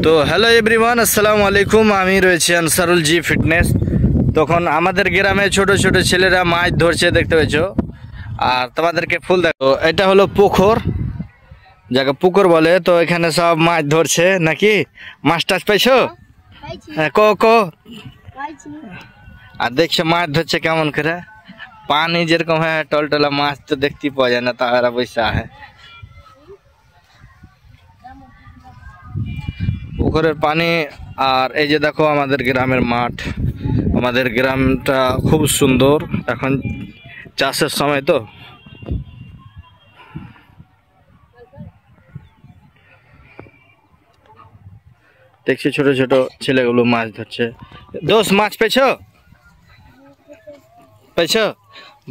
তো hello everyone, আসসালামু আলাইকুম। আমি রয়েছি আনসারুল জি ফিটনেস। তখন আমাদের গ্রামে ছোট ছোট ছেলেরা মাছ ধরছে, দেখতে পেয়েছ। আর তোমাদেরকে ফুল দেখো, এটা হলো পুকুর, যাকে পুকুর বলে। তো এখানে সব মাছ ধরছে নাকি? মাছ টাছ পাইছো? হ্যাঁ, কো আর দেখছো মাছ ধরছে কেমন করে। পানি যেরকম হয় টলটলা, মাছ তো দেখতেই পাওয়া যায় না, তাহারা বৈশা হয় পুকুরের পানি। আর এই যে দেখো আমাদের গ্রামের মাঠ, আমাদের গ্রামটা খুব সুন্দর। এখন চাষের সময় তো দেখছি ছোট ছোট ছেলেগুলো মাছ ধরছে। দোষ মাছ পেয়েছো? পেয়েছো?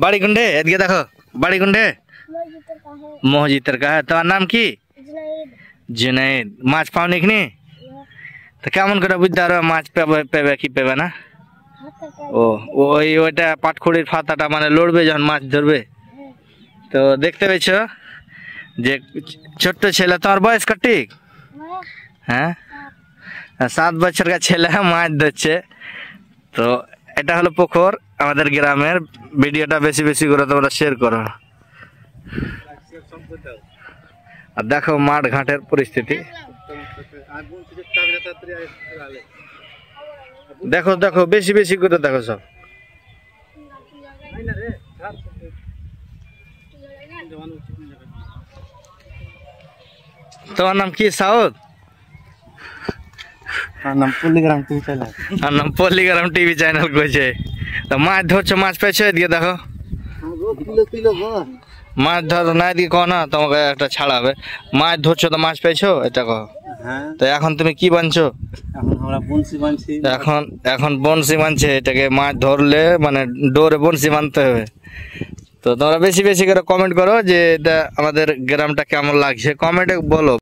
বাড়ি গুন্ডে এদিকে দেখো, বাড়ি গুন্ডে মসজিদের কাছে। তোমার নাম কি? জুনাইদ। মাছ পাওনি এখানে? তো কেমন করে বুঝতে পারবে মাছ পেবে কি পেবে না? ওইটা পাটখড়ির ফাতাটা মানে লড়বে যখন মাছ ধরবে। তো দেখতে পেয়েছ যে ছোট্ট ছেলে, তোমার বয়স কটিক? হ্যাঁ, 7 বছর का ছেলে মাছ ধরছে। তো এটা হলো পুকুর আমাদের গ্রামের। ভিডিওটা বেশি বেশি করে তোমরা শেয়ার করো। আর দেখো মাঠ ঘাটের পরিস্থিতি, দেখো দেখো বেশি বেশি করে দেখো সব। তোমার নাম কি? সাউদ? নাম পল্লিগ্রাম টিভি চ্যানেল। আর নাম পল্লিগ্রাম টিভি চ্যানেল কইছে। তো মাছ ধরছো, মাছ পেয়েছো? এদিকে দেখো মাছ ধর না, এদিকে কো না, তোমাকে একটা ছাড়াবে। মাছ ধরছো তো মাছ পেয়েছো, এটা কো। তো এখন তুমি কি বানছো? এখন আমরা বনশি বানছি। এখন বনশি বানছে। এটাকে মাছ ধরলে মানে ডোরে বনশি বানতে হবে। তো তোমরা বেশি বেশি করে কমেন্ট করো যে এটা আমাদের গ্রামটা কেমন লাগছে, কমেন্টে বলো।